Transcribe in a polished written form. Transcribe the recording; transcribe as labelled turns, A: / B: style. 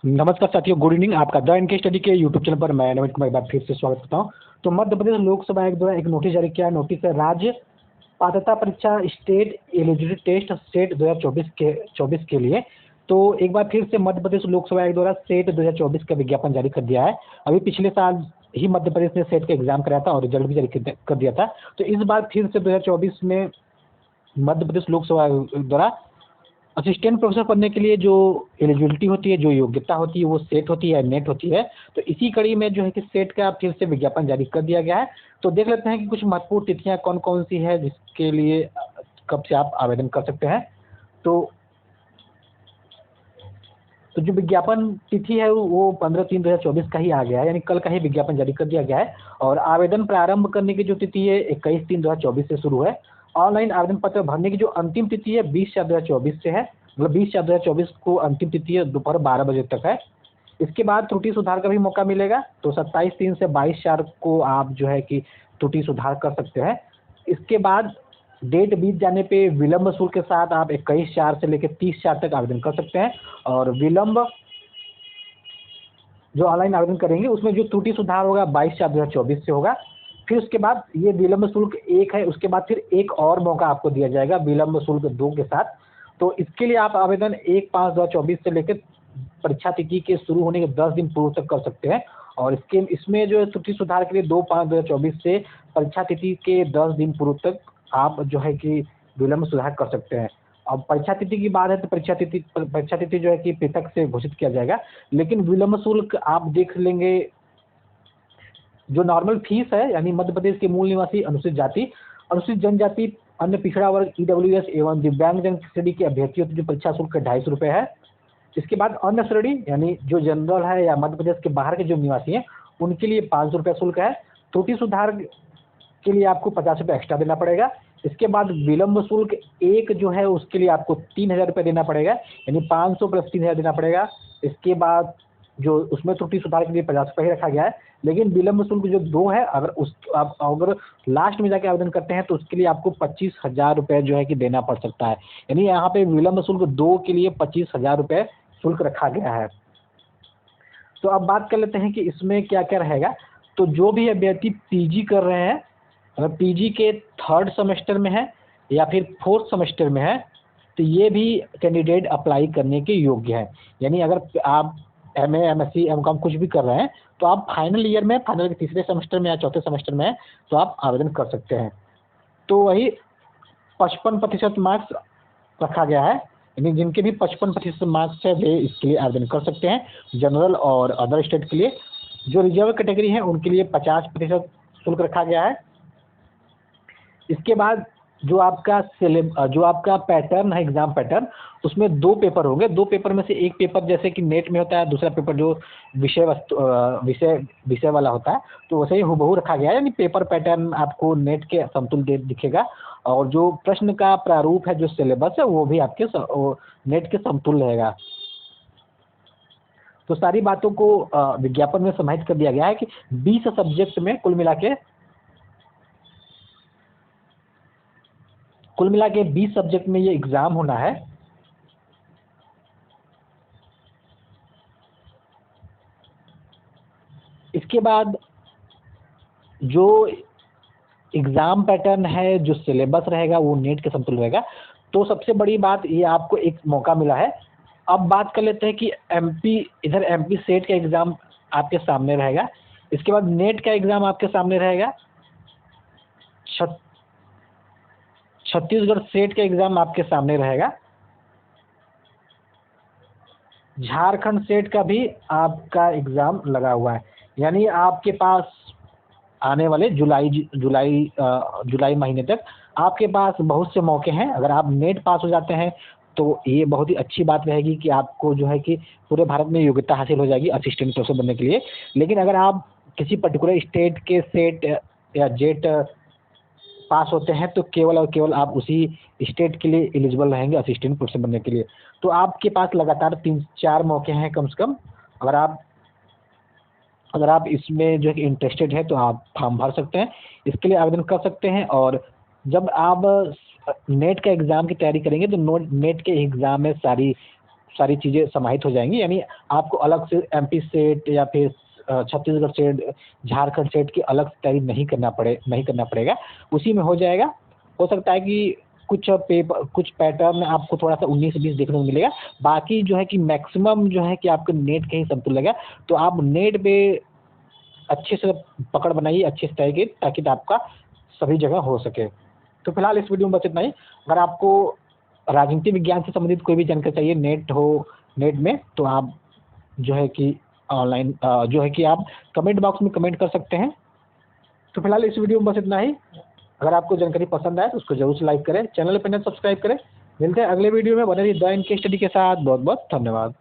A: नमस्कार साथियों, good evening. आपका द इनके स्टडी के यूट्यूब चैनल पर मैं नवीन कुमार एक बार फिर से स्वागत करता हूं। तो मध्य प्रदेश लोकसभा आयोग द्वारा एक नोटिस जारी किया है। नोटिस है राज्य पात्रता परीक्षा स्टेट एलिजिबिलिटी टेस्ट सेट 2024 के लिए। तो एक बार फिर से मध्य प्रदेश लोकसभा आयोग द्वारा सेट 2024 का विज्ञापन जारी कर दिया है। अभी पिछले साल ही मध्य प्रदेश ने सेट का एग्जाम कराया था और रिजल्ट भी जारी कर दिया था। तो इस बार फिर से 2024 में मध्य प्रदेश लोकसभा आयोग द्वारा असिस्टेंट प्रोफेसर बनने के लिए जो एलिजिबिलिटी होती है, जो योग्यता होती है, वो सेट होती है, नेट होती है। तो इसी कड़ी में जो है कि सेट का फिर से विज्ञापन जारी कर दिया गया है। तो देख लेते हैं कि कुछ महत्वपूर्ण तिथियां कौन कौन सी है जिसके लिए कब से आप आवेदन कर सकते हैं। तो जो विज्ञापन तिथि है वो 15/3/2024 का ही आ गया है, यानी कल का ही विज्ञापन जारी कर दिया गया है। और आवेदन प्रारंभ करने की जो तिथि है 21/3/2024 से शुरू है। ऑनलाइन आवेदन पत्र भरने की जो अंतिम तिथि है 20/4/2024 से है, मतलब 20/4/2024 को अंतिम तिथि है, दोपहर 12 बजे तक है। इसके बाद त्रुटि सुधार का भी मौका मिलेगा। तो 27/3 से 22/4 को आप जो है कि त्रुटि सुधार कर सकते हैं। इसके बाद डेट बीत जाने पे विलंब शुल्क के साथ आप 21/4 से लेकर 30/4 तक आवेदन कर सकते हैं। और विलंब जो ऑनलाइन आवेदन करेंगे उसमें जो त्रुटि सुधार होगा 22/4/2024 से होगा। फिर उसके बाद ये विलंब शुल्क 1 है, उसके बाद फिर एक और मौका आपको दिया जाएगा विलंब शुल्क 2 के साथ। तो इसके लिए आप आवेदन 1/5/2024 से लेकर परीक्षा तिथि के शुरू होने के 10 दिन पूर्व तक कर सकते हैं। और इसमें जो है त्रुटि सुधार के लिए 2/5/2024 से परीक्षा तिथि के 10 दिन पूर्व तक आप जो है कि विलंब सुधार कर सकते हैं। अब परीक्षा तिथि की बात है तो परीक्षा तिथि जो है कि पृथक से घोषित किया जाएगा। लेकिन विलंब शुल्क आप देख लेंगे, जो नॉर्मल फीस है, यानी मध्य प्रदेश के मूल निवासी अनुसूचित जाति, अनुसूचित जनजाति, अन्य पिछड़ा वर्ग, ईडब्ल्यूएस एवं दिव्यांगजन श्रेणी के अभ्यर्थियों की जो परीक्षा शुल्क 250 रुपये है। इसके बाद अन्य श्रेणी यानी जो जनरल है या मध्य प्रदेश के बाहर के जो निवासी हैं उनके लिए 500 रुपये शुल्क है। त्रुटि सुधार के लिए आपको 50 रुपये एक्स्ट्रा देना पड़ेगा। इसके बाद विलंब शुल्क 1 जो है उसके लिए आपको 3000 रुपये देना पड़ेगा, यानी 500 + 3000 देना पड़ेगा। इसके बाद जो उसमें त्रुटि सुधार के लिए 50 रुपये ही रखा गया है। लेकिन विलंब शुल्क जो 2 है, अगर लास्ट में जाके आवेदन करते हैं तो उसके लिए आपको 25,000 रुपये जो है कि देना पड़ सकता है। यानी यहाँ पे विलंब शुल्क 2 के लिए 25,000 रुपये शुल्क रखा गया है। तो अब बात कर लेते हैं कि इसमें क्या क्या रहेगा। तो जो भी अभ्यर्थी पीजी कर रहे हैं, अगर पीजी के 3rd सेमेस्टर में है या फिर 4th सेमेस्टर में है, तो ये भी कैंडिडेट अप्लाई करने के योग्य है। यानी अगर आप एमए, एमएससी, एमकॉम कुछ भी कर रहे हैं तो आप फाइनल ईयर में, फाइनल के 3रे सेमेस्टर में या 4थे सेमेस्टर में है तो आप आवेदन कर सकते हैं। तो वही 55% मार्क्स रखा गया है, यानी जिनके भी 55% मार्क्स है वे इसके लिए आवेदन कर सकते हैं। जनरल और अदर स्टेट के लिए जो रिजर्व कैटेगरी है उनके लिए 50% शुल्क रखा गया है। इसके बाद जो आपका पैटर्न है, एग्जाम पैटर्न, उसमें 2 पेपर होंगे। 2 पेपर में से एक पेपर जैसे कि नेट में होता है, दूसरा पेपर जो विषय वाला होता है, तो वैसे ही हूबहू रखा गया है। यानी पेपर पैटर्न आपको नेट के समतुल्य दिखेगा और जो प्रश्न का प्रारूप है, जो सिलेबस है, वो भी आपके नेट के समतुल्य रहेगा। तो सारी बातों को विज्ञापन में समाहित कर दिया गया है कि 20 सब्जेक्ट में कुल मिला के 20 सब्जेक्ट में ये एग्जाम होना है। इसके बाद जो एग्जाम पैटर्न है, जो सिलेबस रहेगा, वो नेट के समतुल्य रहेगा। तो सबसे बड़ी बात ये आपको एक मौका मिला है। अब बात कर लेते हैं कि एमपी सेट का एग्जाम आपके सामने रहेगा। इसके बाद नेट का एग्जाम आपके सामने रहेगा। छत्तीसगढ़ सेट का एग्जाम आपके सामने रहेगा। झारखंड सेट का भी आपका एग्जाम लगा हुआ है। यानी आपके पास आने वाले जुलाई महीने तक आपके पास बहुत से मौके हैं। अगर आप नेट पास हो जाते हैं तो ये बहुत ही अच्छी बात रहेगी कि आपको जो है कि पूरे भारत में योग्यता हासिल हो जाएगी असिस्टेंट प्रोफेसर बनने के लिए। लेकिन अगर आप किसी पर्टिकुलर स्टेट के सेट या जेट पास होते हैं तो केवल और केवल आप उसी स्टेट के लिए एलिजिबल रहेंगे असिस्टेंट प्रोफेसर बनने के लिए। तो आपके पास लगातार 3-4 मौके हैं कम से कम। अगर आप इसमें जो है कि इंटरेस्टेड है तो आप फॉर्म भर सकते हैं, इसके लिए आवेदन कर सकते हैं। और जब आप नेट का एग्ज़ाम की तैयारी करेंगे तो नेट के एग्ज़ाम में सारी सारी चीज़ें समाहित हो जाएंगी, यानी आपको अलग से एमपी सेट या फिर छत्तीसगढ़ सेट, झारखंड सेट की अलग तैयारी नहीं करना पड़ेगा, उसी में हो जाएगा। हो सकता है कि कुछ पैटर्न आपको थोड़ा सा 19-20 देखने को मिलेगा, बाकी जो है कि मैक्सिमम जो है कि आपके नेट के ही समतुल्य लगेगा। तो आप नेट पे अच्छे से पकड़ बनाइए, अच्छे से तय ताकि आपका सभी जगह हो सके। तो फिलहाल इस वीडियो में बस इतना ही। अगर आपको राजनीति विज्ञान से संबंधित कोई भी जानकारी चाहिए नेट में, तो आप जो है कि ऑनलाइन जो है कि आप कमेंट बॉक्स में कमेंट कर सकते हैं। तो फिलहाल इस वीडियो में बस इतना ही। अगर आपको जानकारी पसंद आए तो उसको जरूर से लाइक करें, चैनल पर सब्सक्राइब करें। मिलते हैं अगले वीडियो में, बने रहिए द इनके स्टडी के साथ। बहुत बहुत धन्यवाद।